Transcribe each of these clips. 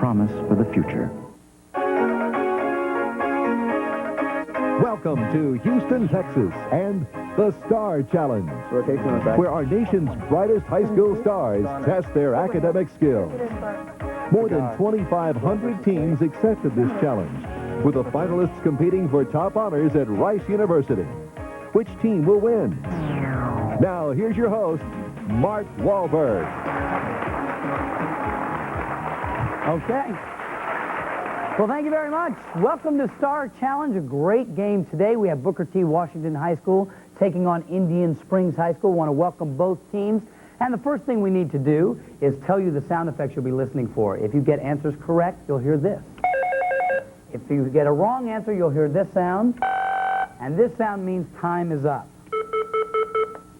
promise for the future. Welcome to Houston, Texas, and the Star Challenge, where our nation's brightest high school stars test their academic skills. More than 2,500 teams accepted this challenge, with the finalists competing for top honors at Rice University. Which team will win? Now, here's your host, Mark Wahlberg. Okay. Well, thank you very much. Welcome to Star Challenge, a great game today. We have Booker T. Washington High School taking on Indian Springs High School. Want to welcome both teams. And the first thing we need to do is tell you the sound effects you'll be listening for. If you get answers correct, you'll hear this. If you get a wrong answer, you'll hear this sound. And this sound means time is up.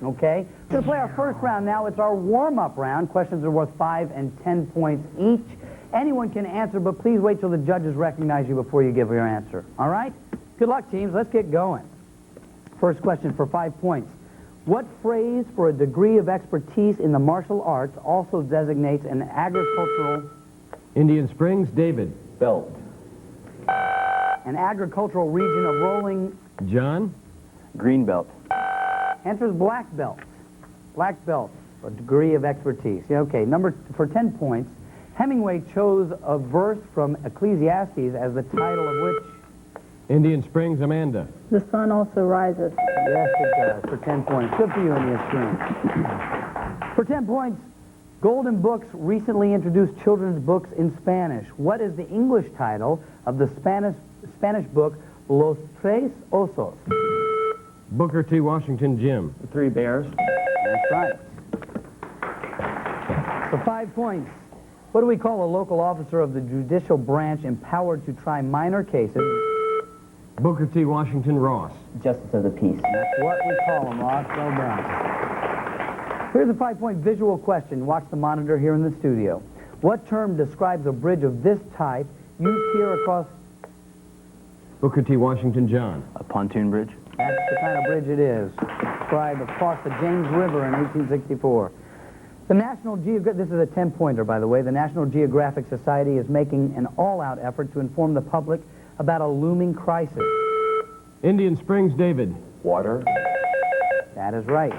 Okay? We're going to play our first round now. It's our warm-up round. Questions are worth 5 and 10 points each. Anyone can answer, but please wait till the judges recognize you before you give your answer. All right? Good luck, teams. Let's get going. First question for 5 points. What phrase for a degree of expertise in the martial arts also designates an agricultural... Indian Springs, David. Belt. An agricultural region of rolling... John. Green belt. Answer is black belt. Black belt, a degree of expertise. Yeah, okay, for 10 points. Hemingway chose a verse from Ecclesiastes as the title of which? Indian Springs, Amanda. The sun also rises. Yes, it does, for 10 points. Good for you, Indian Springs. For 10 points, Golden Books recently introduced children's books in Spanish. What is the English title of the Spanish book Los Tres Osos? Booker T. Washington, Jim. The Three Bears. That's right. For 5 points, what do we call a local officer of the judicial branch empowered to try minor cases? Booker T. Washington, Ross. Justice of the Peace. That's what we call them, Ross. Well done. Here's a 5-point visual question. Watch the monitor here in the studio. What term describes a bridge of this type used here across... Booker T. Washington, John. A pontoon bridge. That's the kind of bridge it is. Described across the James River in 1864. The National Geographic, this is a 10-pointer, by the way. The National Geographic Society is making an all-out effort to inform the public about a looming crisis. Indian Springs, David. Water. That is right.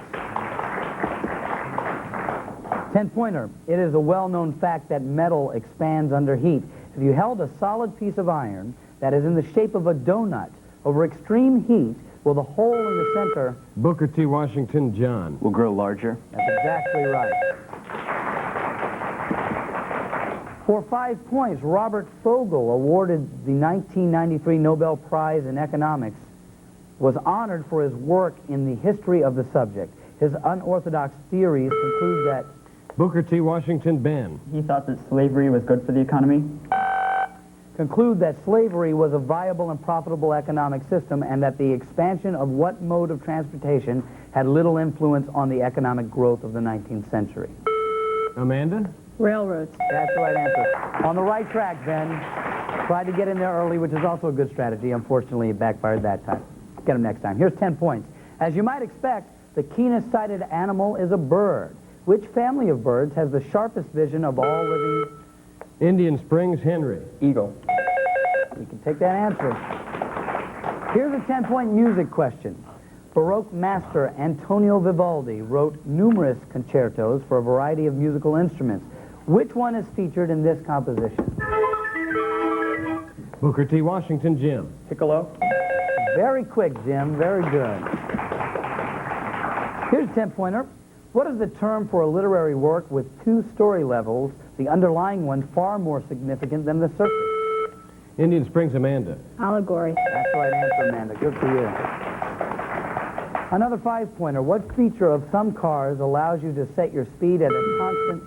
10-pointer. It is a well-known fact that metal expands under heat. If you held a solid piece of iron that is in the shape of a donut over extreme heat, will the hole in the center... Booker T. Washington, John. Will grow larger. That's exactly right. For 5 points, Robert Fogel, awarded the 1993 Nobel Prize in Economics, was honored for his work in the history of the subject. His unorthodox theories conclude that... Booker T. Washington, Ben. He thought that slavery was good for the economy. Conclude that slavery was a viable and profitable economic system and that the expansion of what mode of transportation had little influence on the economic growth of the 19th century. Amanda. Railroads. That's the right answer. On the right track, Ben. Tried to get in there early, which is also a good strategy. Unfortunately, it backfired that time. Get him next time. Here's 10 points. As you might expect, the keenest-sighted animal is a bird. Which family of birds has the sharpest vision of all living... Indian Springs, Henry. Eagle. You can take that answer. Here's a 10-point music question. Baroque master Antonio Vivaldi wrote numerous concertos for a variety of musical instruments. Which one is featured in this composition? Booker T. Washington, Jim. Piccolo. Very quick, Jim. Very good. Here's a 10-pointer. What is the term for a literary work with 2 story levels, the underlying one far more significant than the surface? Indian Springs, Amanda. Allegory. That's the right answer, Amanda. Good for you. Another 5-pointer. What feature of some cars allows you to set your speed at a constant...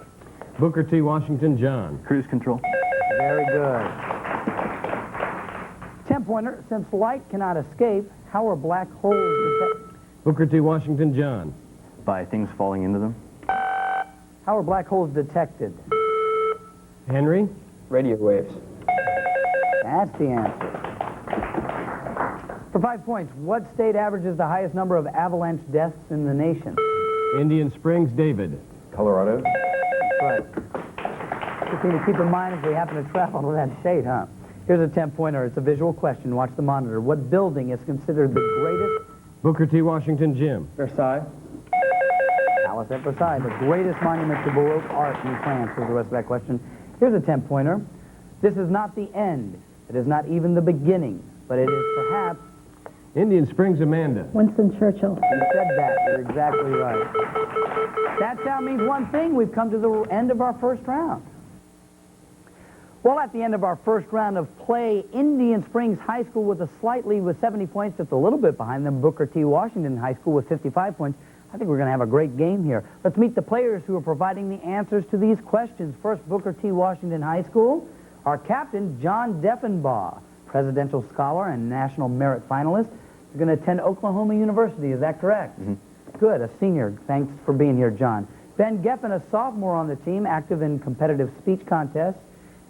Booker T. Washington, John. Cruise control. Very good. 10-pointer. Since light cannot escape, how are black holes detected? Booker T. Washington, John. By things falling into them. How are black holes detected? Henry. Radio waves. That's the answer. For 5 points, what state averages the highest number of avalanche deaths in the nation? Indian Springs, David. Colorado. That's right. thing to keep in mind if we happen to travel to that state, huh? Here's a 10-pointer. It's a visual question. Watch the monitor. What building is considered the greatest? Booker T. Washington Gym. Versailles. Palace at Versailles, the greatest monument to Baroque art in France, was the rest of that question. Here's a 10-pointer. This is not the end. It is not even the beginning, but it is perhaps... Indian Springs, Amanda. Winston Churchill. You said that. You're exactly right. That sound means one thing. We've come to the end of our first round. Well, at the end of our first round of play, Indian Springs High School with 70 points, just a little bit behind them, Booker T. Washington High School with 55 points. I think we're going to have a great game here. Let's meet the players who are providing the answers to these questions. First, Booker T. Washington High School. Our captain, John Deffenbaugh, presidential scholar and national merit finalist. You're going to attend Oklahoma University, is that correct? Mm-hmm. Good, a senior. Thanks for being here, John. Ben Geffen, a sophomore on the team, active in competitive speech contests,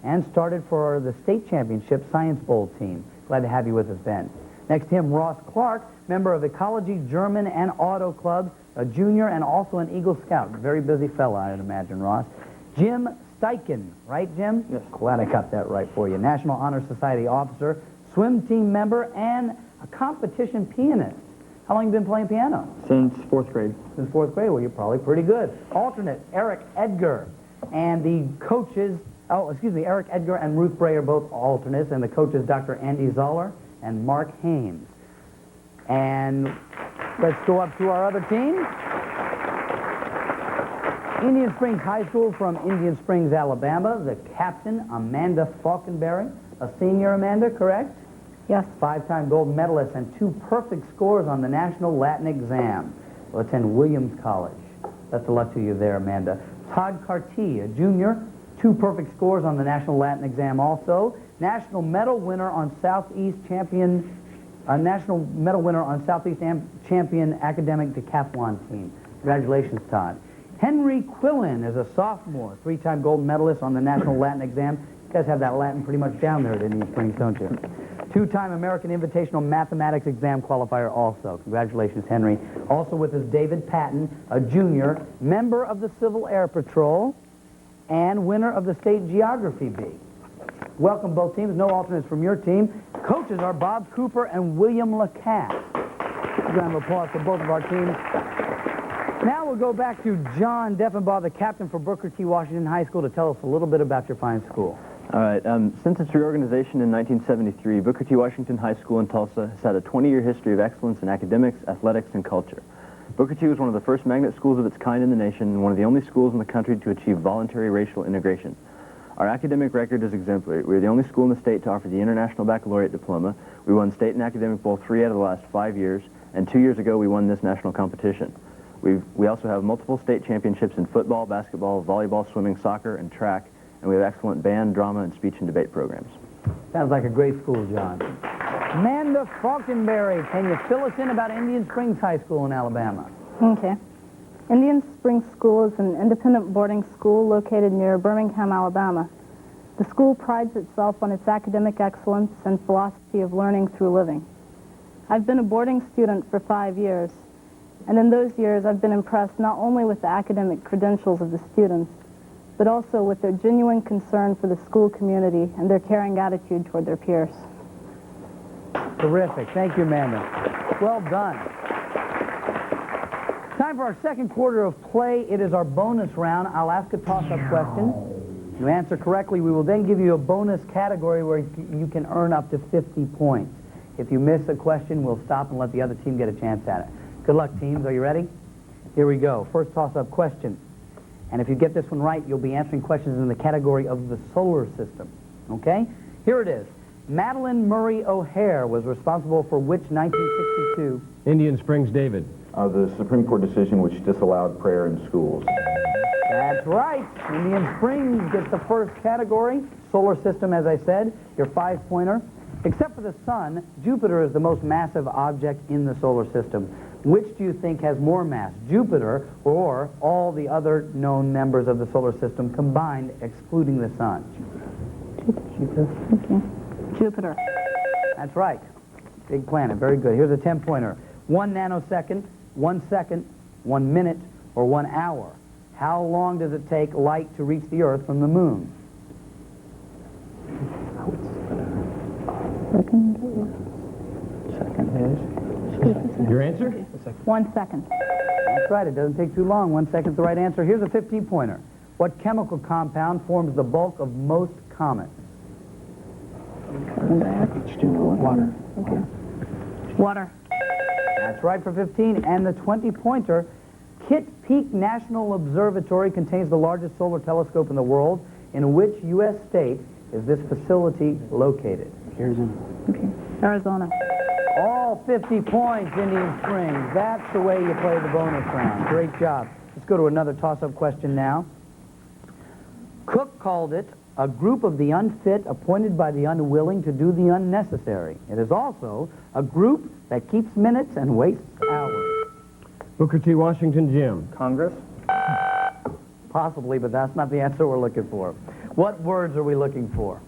and started for the state championship Science Bowl team. Glad to have you with us, Ben. Next to him, Ross Clark, member of Ecology, German, and Auto Club, a junior and also an Eagle Scout. Very busy fella, I'd imagine, Ross. Jim Steichen, right, Jim? Yes. Glad I got that right for you. National Honor Society officer, swim team member, and a competition pianist. How long have you been playing piano? Since 4th grade. Since 4th grade. Well, you're probably pretty good. Alternate, Eric Edgar. And the coaches, Eric Edgar and Ruth Bray are both alternates, and the coaches, Dr. Andy Zoller and Mark Hames. And let's go up to our other team. Indian Springs High School from Indian Springs, Alabama. The captain, Amanda Falkenberry. A senior, Amanda, correct? Yes. 5-time gold medalist and 2 perfect scores on the National Latin Exam. Will attend Williams College. Best of luck to you there, Amanda. Todd Carty, a junior. 2 perfect scores on the National Latin Exam also. National medal winner on Southeast champion champion academic decathlon team. Congratulations, Todd. Henry Quillen is a sophomore, 3-time gold medalist on the National Latin Exam. You guys have that Latin pretty much down there at Indian Springs, don't you? 2-time American Invitational Mathematics Exam qualifier also. Congratulations, Henry. Also with us, David Patton, a junior, member of the Civil Air Patrol, and winner of the State Geography Bee. Welcome, both teams. No alternates from your team. Coaches are Bob Cooper and William Lacasse. A round of applause for both of our teams. Now we'll go back to John Deffenbaugh, the captain for Booker T. Washington High School, to tell us a little bit about your fine school. All right. Since its reorganization in 1973, Booker T. Washington High School in Tulsa has had a 20-year history of excellence in academics, athletics, and culture. Booker T was one of the first magnet schools of its kind in the nation and one of the only schools in the country to achieve voluntary racial integration. Our academic record is exemplary. We are the only school in the state to offer the International Baccalaureate Diploma. We won state and academic bowl 3 out of the last 5 years, and 2 years ago we won this national competition. We also have multiple state championships in football, basketball, volleyball, swimming, soccer, and track, and we have excellent band, drama, and speech and debate programs. Sounds like a great school, John. Amanda Falkenberry, can you fill us in about Indian Springs High School in Alabama? Okay. Indian Springs School is an independent boarding school located near Birmingham, Alabama. The school prides itself on its academic excellence and philosophy of learning through living. I've been a boarding student for 5 years, and in those years I've been impressed not only with the academic credentials of the students, but also with their genuine concern for the school community and their caring attitude toward their peers. Terrific. Thank you, Amanda. Well done. Time for our second quarter of play. It is our bonus round. I'll ask a toss-up question. If you answer correctly, we will then give you a bonus category where you can earn up to 50 points. If you miss a question, we'll stop and let the other team get a chance at it. Good luck, teams. Are you ready? Here we go. First toss-up question. And if you get this one right, you'll be answering questions in the category of the solar system. Okay? Here it is. Madeline Murray O'Hare was responsible for which 1962? Indian Springs, David. The Supreme Court decision which disallowed prayer in schools. That's right. Indian Springs gets the first category. Solar system, as I said, your 5-pointer. Except for the sun, Jupiter is the most massive object in the solar system. Which do you think has more mass, Jupiter or all the other known members of the solar system combined, excluding the sun? Jupiter. Okay. Jupiter. That's right. Big planet. Very good. Here's a 10-pointer. 1 nanosecond, 1 second, 1 minute, or 1 hour. How long does it take light to reach the Earth from the moon? Your answer? 1 second. That's right. It doesn't take too long. 1 second's the right answer. Here's a 15-pointer. What chemical compound forms the bulk of most comets? Water. Water. That's right for 15. And the 20-pointer, Kitt Peak National Observatory contains the largest solar telescope in the world. In which U.S. state is this facility located? Arizona. All 50 points, Indian Springs. That's the way you play the bonus round. Great job. Let's go to another toss-up question now. Cook called it a group of the unfit appointed by the unwilling to do the unnecessary. It is also a group that keeps minutes and wastes hours. Booker T. Washington, Jim. Congress? Possibly, but that's not the answer we're looking for. What words are we looking for?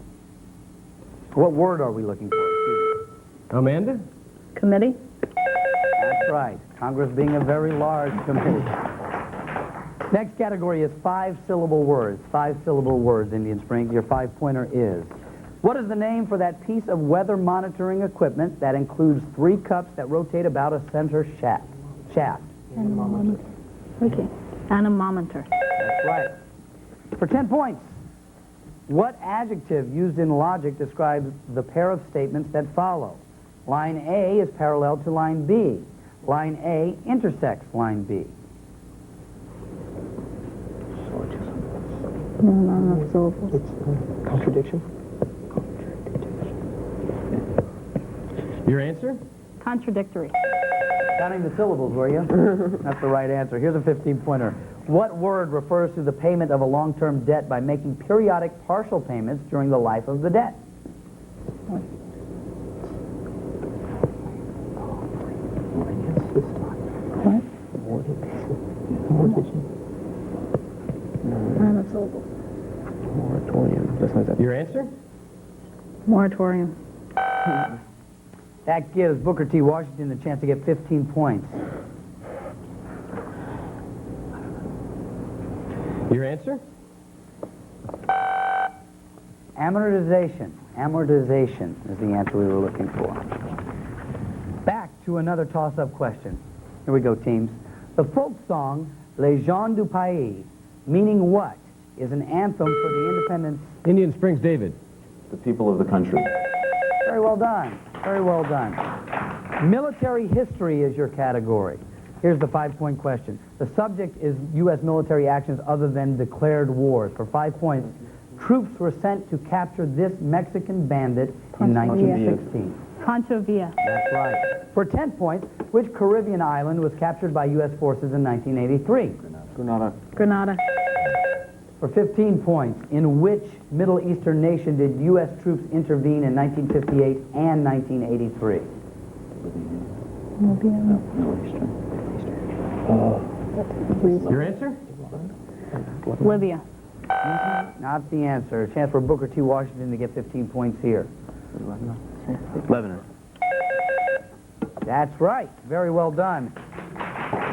What word are we looking for? Excuse me. Amanda? Committee. That's right. Congress being a very large committee. Next category is 5-syllable words. 5-syllable words, Indian Springs. Your 5-pointer is. What is the name for that piece of weather monitoring equipment that includes 3 cups that rotate about a center shaft? Anemometer. Okay. Anemometer. That's right. For 10 points, what adjective used in logic describes the pair of statements that follow? Line A is parallel to line B. Line A intersects line B. No syllables. Contradiction? Your answer? Contradictory. Counting the syllables, were you? That's the right answer. Here's a 15-pointer. What word refers to the payment of a long-term debt by making periodic partial payments during the life of the debt? Monosyllable. Moratorium. Your answer? Moratorium. That gives Booker T. Washington the chance to get 15 points. Your answer? Amortization. Amortization is the answer we were looking for. Back to another toss-up question. Here we go, teams. The folk song, Les Gens du Pays, meaning what, is an anthem for the independence... Indian Springs, David. The people of the country. Very well done. Very well done. Military history is your category. Here's the 5-point question. The subject is U.S. military actions other than declared wars. For 5 points, troops were sent to capture this Mexican bandit in 1916. Pancho Villa. That's right. For 10 points, which Caribbean island was captured by U.S. forces in 1983? Grenada. For 15 points, in which Middle Eastern nation did U.S. troops intervene in 1958 and 1983? Your answer? Libya. Not the answer. A chance for Booker T. Washington to get 15 points here. Lebanon. That's right. Very well done.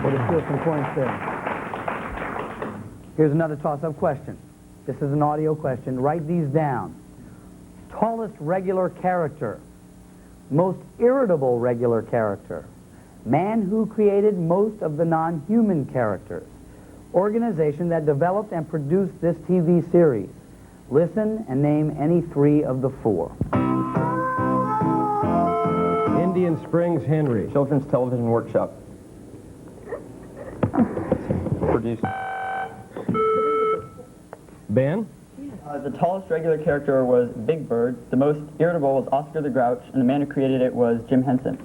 We'll just steal some points there. Here's another toss-up question. This is an audio question. Write these down. Tallest regular character. Most irritable regular character. Man who created most of the non-human characters. Organization that developed and produced this TV series. Listen and name any 3 of the 4. Indian Springs, Henry. Children's Television Workshop. Produced. Ben? The tallest regular character was Big Bird, the most irritable was Oscar the Grouch, and the man who created it was Jim Henson.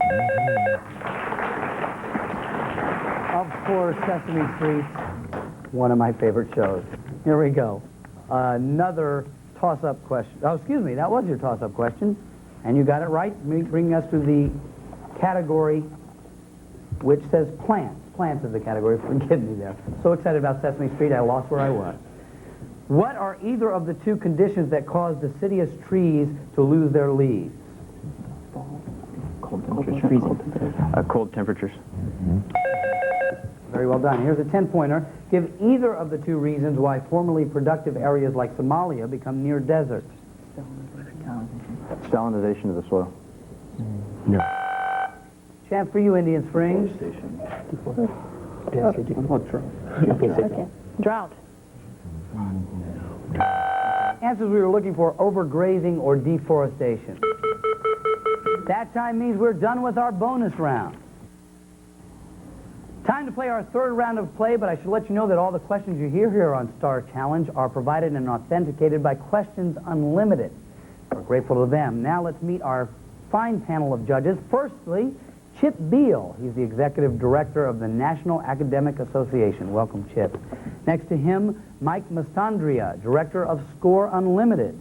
Of course, Sesame Street, one of my favorite shows. Here we go. Another toss-up question. Oh, excuse me, that was your toss-up question. And you got it right, bringing us to the category which says plants. Plants is the category, forgive me there. So excited about Sesame Street, I lost where I was. What are either of the 2 conditions that cause deciduous trees to lose their leaves? Cold temperatures. Cold temperatures. Very well done. Here's a 10-pointer. Give either of the 2 reasons why formerly productive areas like Somalia become near deserts. Salinization of the soil. Chance for you, Indian Springs. Okay. Drought. Answers we were looking for: overgrazing or deforestation. That time means we're done with our bonus round. Time to play our third round of play, but I should let you know that all the questions you hear here on Star Challenge are provided and authenticated by Questions Unlimited. We're grateful to them. Now let's meet our fine panel of judges. Firstly, Chip Beal. He's the Executive Director of the National Academic Association. Welcome, Chip. Next to him, Mike Mastandria, Director of Score Unlimited.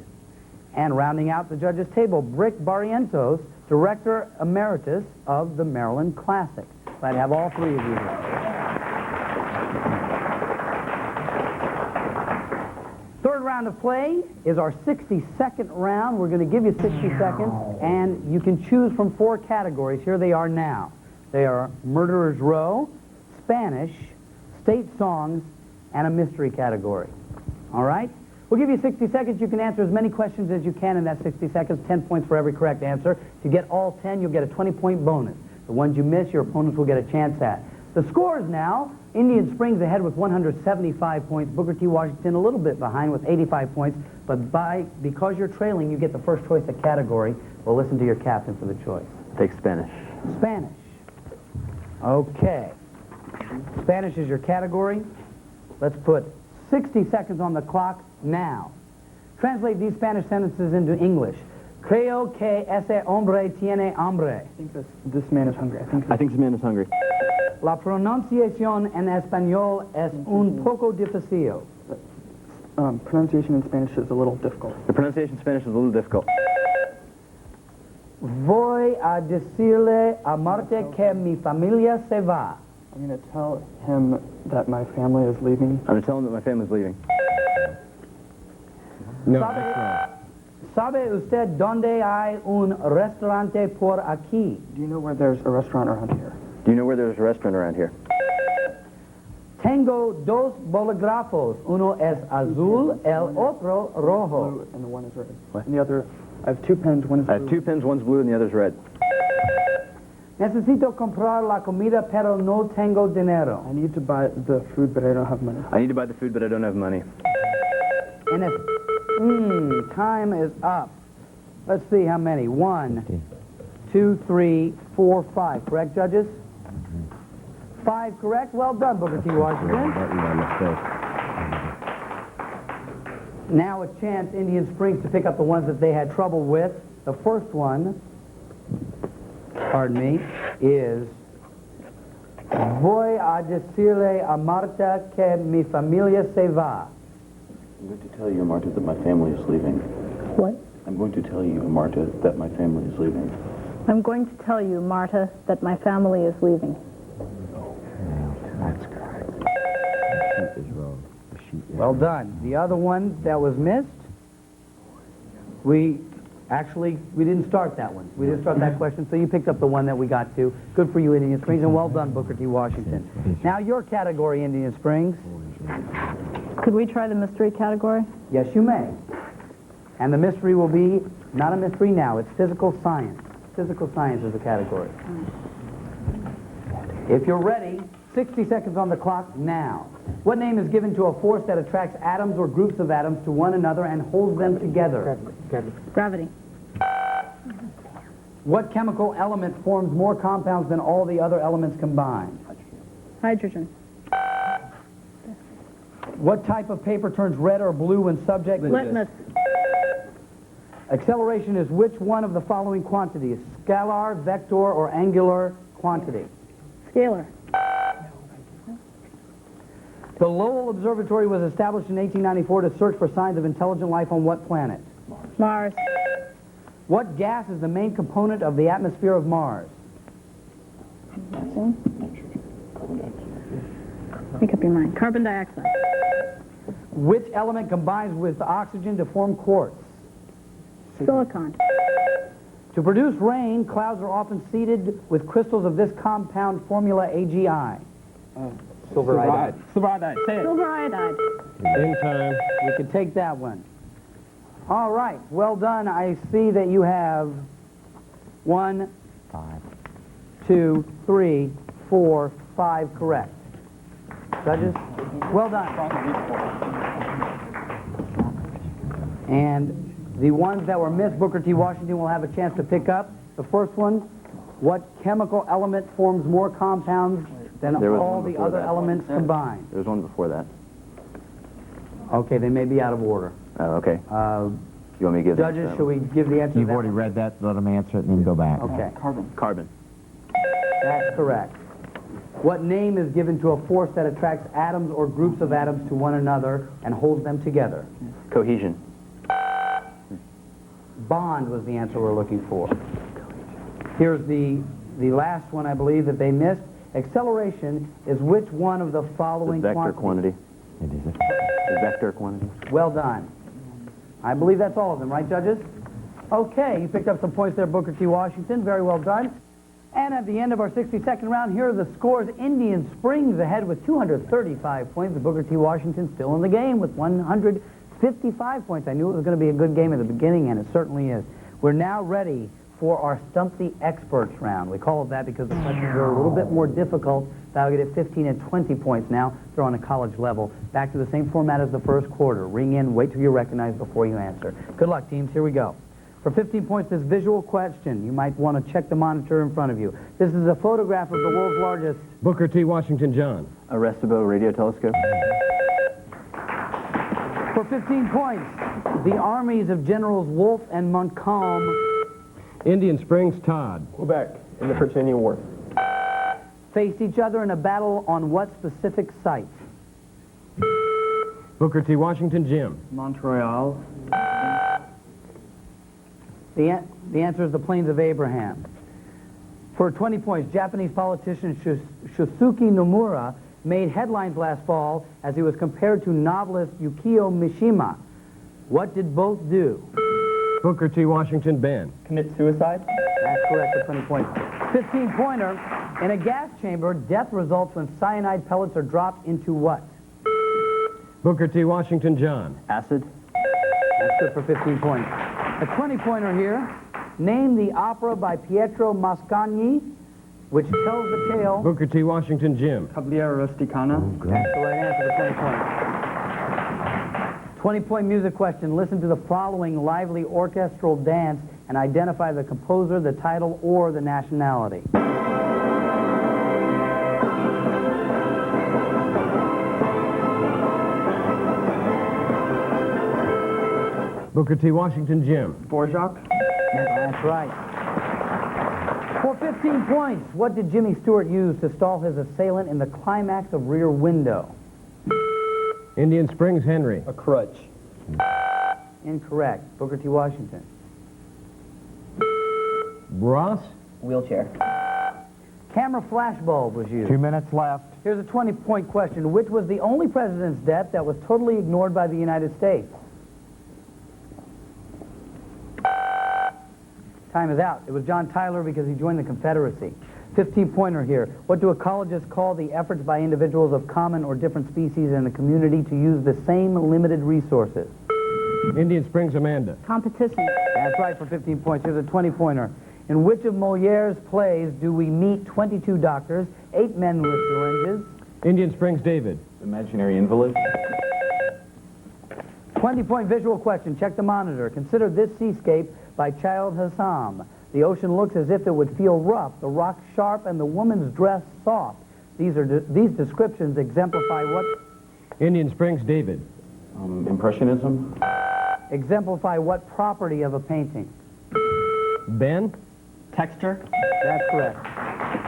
And rounding out the judges' table, Brick Barrientos, Director Emeritus of the Maryland Classic. Glad to have all three of you here. Third round of play is our 60-second round. We're going to give you 60 seconds, and you can choose from 4 categories. Here they are now. They are Murderer's Row, Spanish, State Songs, and a mystery category. All right? We'll give you 60 seconds. You can answer as many questions as you can in that 60 seconds. 10 points for every correct answer. If you get all 10, you'll get a 20-point bonus. The ones you miss, your opponents will get a chance at. The scores now: Indian Springs ahead with 175 points. Booker T. Washington a little bit behind with 85 points. But because you're trailing, you get the first choice at category. We'll listen to your captain for the choice. Take Spanish. Spanish. Okay. Spanish is your category. Let's put 60 seconds on the clock now. Translate these Spanish sentences into English. Creo que ese hombre tiene hambre. I think this man is hungry. I think this man is hungry. La pronunciación en español es un poco difícil. Pronunciation in Spanish is a little difficult. The pronunciation in Spanish is a little difficult. Voy a decirle a Marte que mi familia se va. I'm going to tell him that my family is leaving. I'm going to tell him that my family's leaving. No, that's wrong. ¿Sabe usted dónde hay un restaurante por aquí? Do you know where there's a restaurant around here? Do you know where there's a restaurant around here? Tengo dos bolígrafos. Uno es azul, el otro rojo. Blue and the one is red. What? And the other, I have 2 pens, one is blue. I have 2 pens, one's blue and the other's red. Necesito comprar la comida, pero no tengo dinero. I need to buy the food, but I don't have money. I need to buy the food, but I don't have money. And it's, time is up. Let's see how many. 1, 2, 3, 4, 5. Correct, judges? 5 correct. Well done, Booker T. Washington. Now a chance, Indian Springs, to pick up the ones that they had trouble with. The first one, pardon me, is Voy a decirle a Marta que mi familia se va. I'm going to tell you, Marta, that my family is leaving. What? I'm going to tell you, Marta, that my family is leaving. I'm going to tell you, Marta, that my family is leaving. That's correct. The sheet is wrong. The sheet is Well done. The other one that was missed, we didn't start that one. We didn't start that question, so you picked up the one that we got to. Good for you, Indian Springs, and well done, Booker T. Washington. Now your category, Indian Springs. Could we try the mystery category? Yes, you may. And the mystery will be, not a mystery now, it's physical science. Physical science is the category. If you're ready, 60 seconds on the clock now. What name is given to a force that attracts atoms or groups of atoms to one another and holds them together? Gravity. What chemical element forms more compounds than all the other elements combined? Hydrogen. What type of paper turns red or blue when subject? Litmus. Acceleration is which one of the following quantities? Scalar, vector, or angular quantity? Scalar. The Lowell Observatory was established in 1894 to search for signs of intelligent life on what planet? Mars. What gas is the main component of the atmosphere of Mars? Make up your mind. Carbon dioxide. Which element combines with oxygen to form quartz? Silicon. To produce rain, clouds are often seeded with crystals of this compound formula AgI. Silver iodide. Silver iodide. Say it. Silver iodide. In time. We could take that one. All right, well done. I see that you have 1, 2, 3, 4, 5 correct. Judges, well done. And the ones that were missed, Booker T. Washington will have a chance to pick up. The first one, what chemical element forms more compounds than There was all one the before other that. elements combined? There was one before that. Okay, they may be out of order. Oh, okay. You want me to give the answer Judges, to should we give the answer to You've that already one? read that, let them answer it, and then go back. Okay, Carbon. that's correct. What name is given to a force that attracts atoms or groups of atoms to one another and holds them together? Cohesion. Bond was the answer we're looking for. Here's the last one, I believe, that they missed. Acceleration is which one of the The following vector quantities? quantity. It is The vector quantity. Well done. I believe that's all of them, right, judges? Okay, you picked up some points there, Booker T. Washington. Very well done. And at the end of our 60-second round, here are the scores. Indian Springs ahead with 235 points. Booker T. Washington still in the game with 155 points. I knew it was going to be a good game at the beginning, and it certainly is. We're now ready for our Stump the Experts round. We call it that because the questions are a little bit more difficult. That'll get it 15 and 20 points now. They're on a college level. Back to the same format as the first quarter. Ring in, wait till you're recognized before you answer. Good luck, teams. Here we go. For 15 points, this visual question. You might want to check the monitor in front of you. This is a photograph of the world's largest... Booker T. Washington John. Arecibo radio telescope. For 15 points, the armies of Generals Wolfe and Montcalm... Indian Springs Todd. Quebec in the Virginia War. faced each other in a battle on what specific site? Booker T. Washington Jim. Montreal. The answer is the Plains of Abraham. For 20 points, Japanese politician Shusuke Nomura made headlines last fall as he was compared to novelist Yukio Mishima. What did both do? Booker T. Washington Ben. Commit suicide? That's correct for 20 points. 15-pointer. In a gas chamber, death results when cyanide pellets are dropped into what? Booker T. Washington John. Acid. That's good for 15 points. A 20-pointer here. Name the opera by Pietro Mascagni, which tells the tale. Booker T. Washington Jim. Cavalleria Rusticana. That's the right answer for 20 points. 20-point music question. Listen to the following lively orchestral dance and identify the composer, the title, or the nationality. Booker T. Washington Jim. Dvorak. That's right. For 15 points, what did Jimmy Stewart use to stall his assailant in the climax of Rear Window? Indian Springs Henry. A crutch. Incorrect. Booker T. Washington. Ross. Wheelchair. Camera flashbulb was used. 2 minutes left. Here's a 20-point question. Which was the only president's death that was totally ignored by the United States? Time is out. It was John Tyler because he joined the Confederacy. 15-pointer here. What do ecologists call the efforts by individuals of common or different species in the community to use the same limited resources? Indian Springs Amanda. Competition. That's right for 15 points. Here's a 20-pointer. In which of Moliere's plays do we meet 22 doctors, 8 men with syringes? Indian Springs David. Imaginary invalid. 20-point visual question. Check the monitor. Consider this seascape by Child Hassam. The ocean looks as if it would feel rough, the rocks sharp, and the woman's dress soft. These descriptions exemplify what? Indian Springs David. Impressionism. Exemplify what property of a painting? Ben. Texture? That's correct.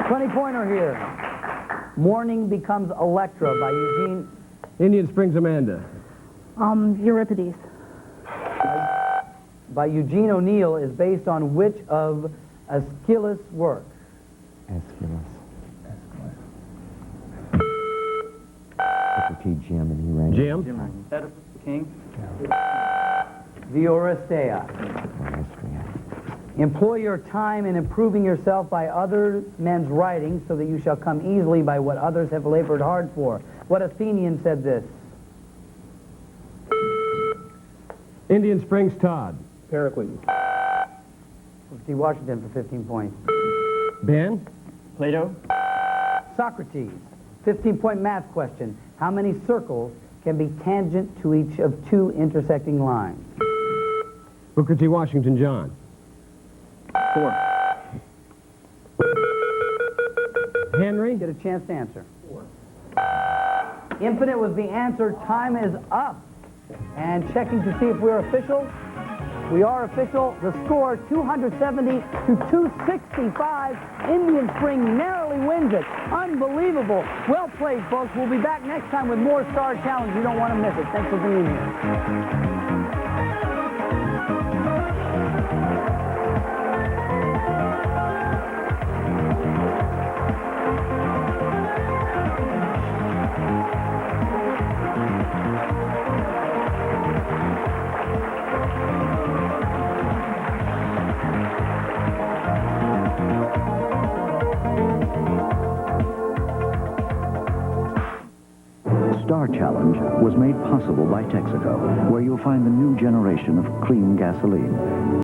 20-pointer here. Morning Becomes Electra by Eugene... Indian Springs Amanda. Euripides. By Eugene O'Neill is based on which of Aeschylus' works? Aeschylus. Booker T. Jim, and he ran. Jim. Oedipus King. The Oresteia. Employ your time in improving yourself by other men's writings so that you shall come easily by what others have labored hard for. What Athenian said this? Indian Springs, Todd. Pericles. Booker T. Washington for 15 points. Ben, Plato, Socrates. 15-point math question. How many circles can be tangent to each of two intersecting lines? Booker T. Washington, John. 4. Henry, Get a chance to answer. 4. Infinite was the answer. Time is up. And checking to see if we're official. We are official. The score, 270 to 265. Indian Springs narrowly wins it. Unbelievable. Well played, folks. We'll be back next time with more Star Challenge. You don't want to miss it. Thanks for being here. Star Challenge was made possible by Texaco, where you'll find the new generation of clean gasoline.